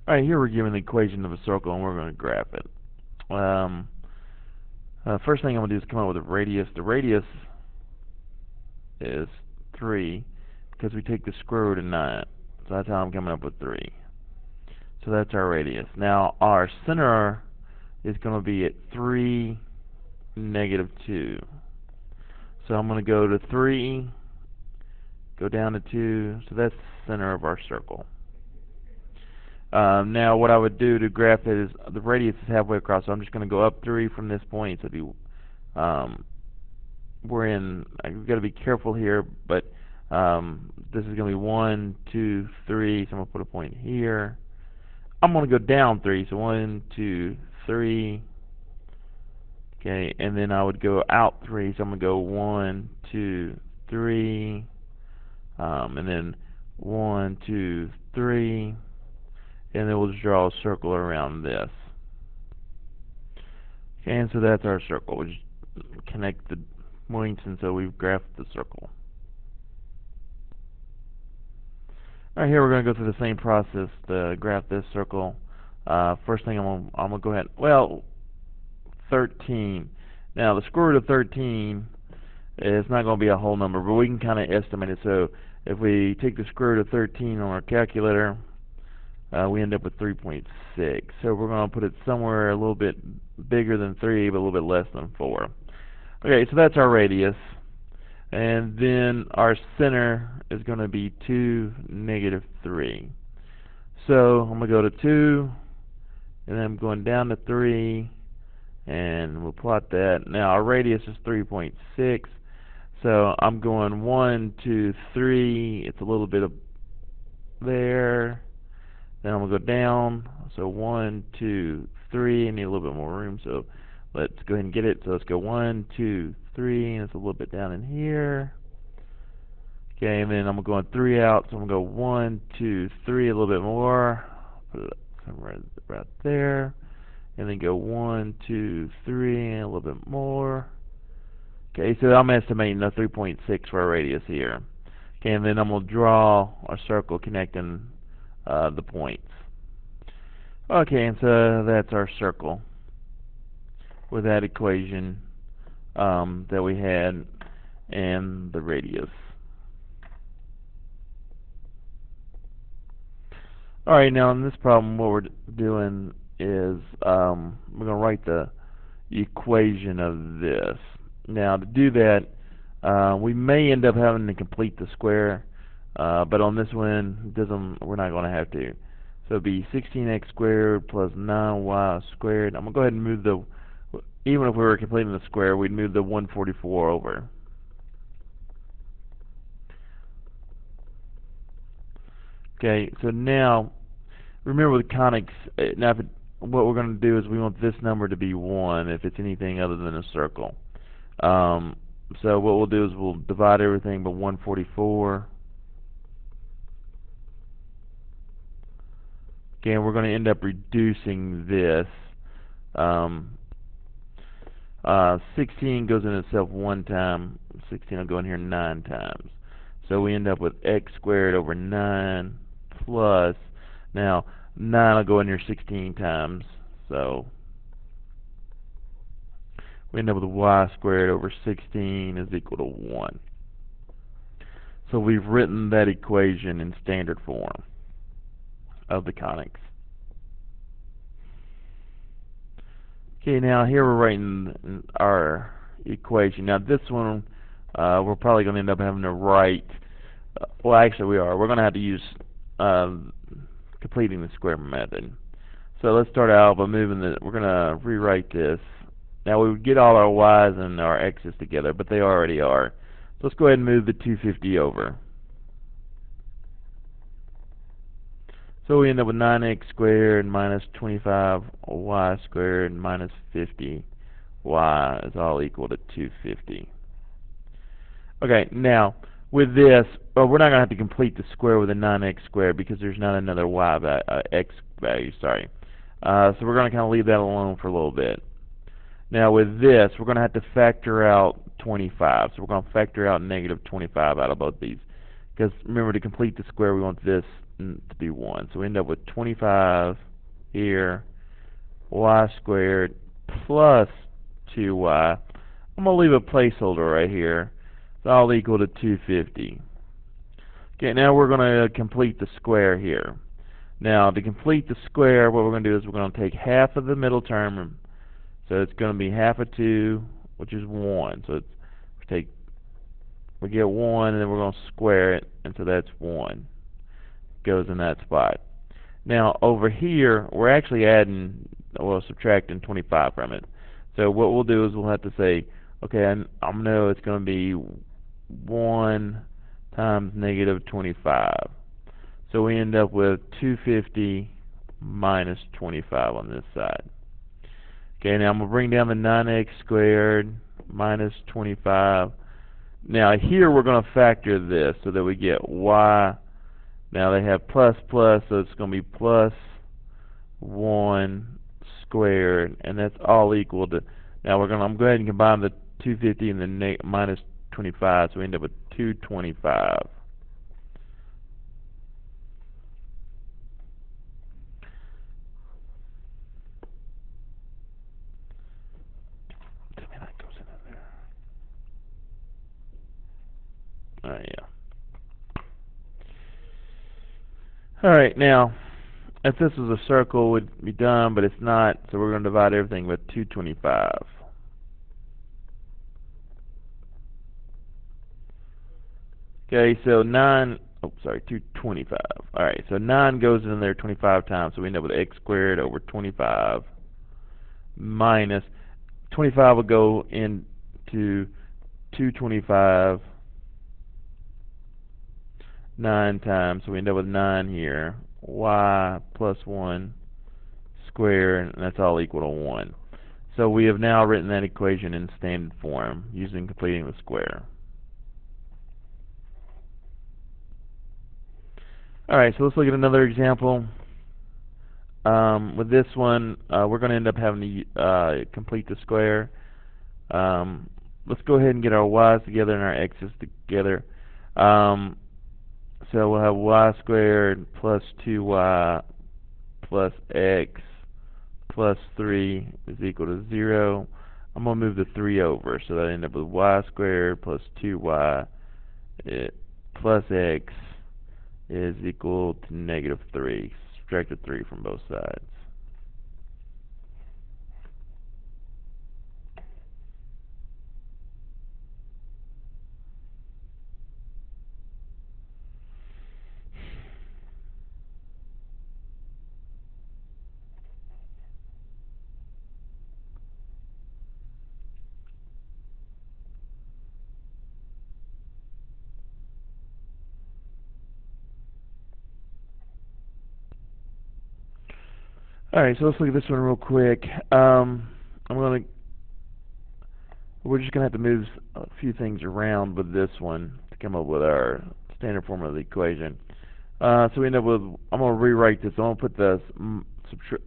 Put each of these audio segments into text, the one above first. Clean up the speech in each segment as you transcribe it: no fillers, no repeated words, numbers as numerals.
Alright, here we're given the equation of a circle and we're going to graph it. First thing I'm going to do is come up with a radius. The radius is 3 because we take the square root of 9. So that's how I'm coming up with 3. So that's our radius. Now our center is going to be at 3, -2. So I'm going to go to 3, go down to 2. So that's the center of our circle. Now what I would do to graph it is the radius is halfway across, so I'm just going to go up 3 from this point. So I've got to be careful here, but this is going to be 1, 2, 3, so I'm going to put a point here. I'm going to go down 3, so 1, 2, 3. Okay, and then I would go out 3, so I'm going to go 1, 2, 3, and then 1, 2, 3. And then we'll just draw a circle around this. Okay, and so that's our circle. We just connect the points, and so we've graphed the circle. Alright, here we're going to go through the same process to graph this circle. First thing I'm going to go ahead, 13. Now the square root of 13 is not going to be a whole number, but we can kind of estimate it. So if we take the square root of 13 on our calculator, we end up with 3.6. So we're going to put it somewhere a little bit bigger than 3, but a little bit less than 4. Okay, so that's our radius. And then our center is going to be 2, -3. So I'm going to go to 2, and then I'm going down to 3, and we'll plot that. Now our radius is 3.6. So I'm going 1, 2, 3. It's a little bit of there. Then I'm going to go down, so 1, 2, 3, I need a little bit more room, so let's go ahead and get it. So let's go 1, 2, 3, and it's a little bit down in here. Okay, and then I'm going to go 3 out, so I'm going to go 1, 2, 3, a little bit more. Put it somewhere right there. And then go 1, 2, 3, and a little bit more. Okay, so I'm estimating a 3.6 for our radius here. Okay, and then I'm going to draw a circle connecting the points. Okay, and so that's our circle with that equation that we had and the radius. Alright, now in this problem what we're doing is we're going to write the equation of this. Now to do that, we may end up having to complete the square. But on this one, we're not going to have to. So it'd be 16x squared plus 9y squared. I'm going to go ahead and move even if we were completing the square, we'd move the 144 over. Okay, so now, remember with conics, what we're going to do is we want this number to be 1 if it's anything other than a circle. So what we'll do is we'll divide everything by 144. Okay, we're going to end up reducing this. 16 goes in itself 1 time. 16 will go in here 9 times. So we end up with x squared over 9 plus, now 9 will go in here 16 times. So we end up with y squared over 16 is equal to 1. So we've written that equation in standard form of the conics. Okay, now here we're writing our equation. Now this one, we're probably going to end up having to write, well actually we are. We're going to have to use completing the square method. So let's start out by we're going to rewrite this. Now we would get all our y's and our x's together, but they already are. So let's go ahead and move the 250 over. So we end up with 9x squared minus 25y squared minus 50y is all equal to 250. Okay, now with this, we're not going to have to complete the square with a 9x squared because there's not another x value, sorry. So we're going to kind of leave that alone for a little bit. Now with this, we're going to have to factor out 25. So we're going to factor out negative 25 out of both these. Because remember, to complete the square, we want this to be 1. So we end up with 25 here, y squared plus 2y. I'm going to leave a placeholder right here. It's all equal to 250. Okay, now we're going to complete the square here. Now, to complete the square, what we're going to do is we're going to take half of the middle term. So it's going to be half of 2, which is 1. So we get 1, and then we're going to square it, and so that's 1. Goes in that spot. Now, over here, we're actually subtracting 25 from it. So what we'll do is we'll have to say, okay, I know it's going to be 1 times negative 25. So we end up with 250 minus 25 on this side. Okay, now I'm going to bring down the 9x squared minus 25. Now here we're going to factor this so that we get y. Now they have plus plus, so it's going to be plus 1 squared, and that's all equal to. Now I'm going to go ahead and combine the 250 and the minus 25, so we end up with 225. Yeah. Alright, now, if this was a circle, it would be done, but it's not, so we're going to divide everything with 225. Okay, so 225. Alright, so 9 goes in there 25 times, so we end up with x squared over 25 minus 25 will go into 225 9 times, so we end up with 9 here. Y plus 1 squared, and that's all equal to 1. So we have now written that equation in standard form using completing the square. Alright, so let's look at another example. With this one, we're going to end up having to complete the square. Let's go ahead and get our y's together and our x's together. So we'll have y squared plus 2y plus x plus 3 is equal to 0. I'm going to move the 3 over, so that I end up with y squared plus 2y plus x is equal to negative 3. Subtract the 3 from both sides. Alright, so let's look at this one real quick. We're just going to have to move a few things around with this one to come up with our standard form of the equation. So we end up with, I'm going to rewrite this. I'm going to put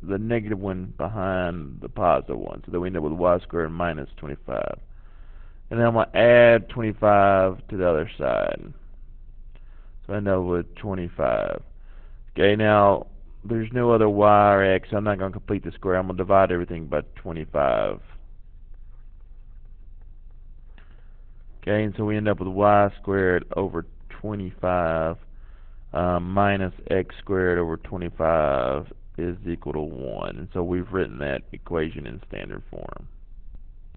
the negative one behind the positive one, so that we end up with y squared minus 25. And then I'm going to add 25 to the other side. So I end up with 25. Okay, now there's no other y or x, so I'm not going to complete the square. I'm going to divide everything by 25. Okay, and so we end up with y squared over 25 minus x squared over 25 is equal to 1. And so we've written that equation in standard form.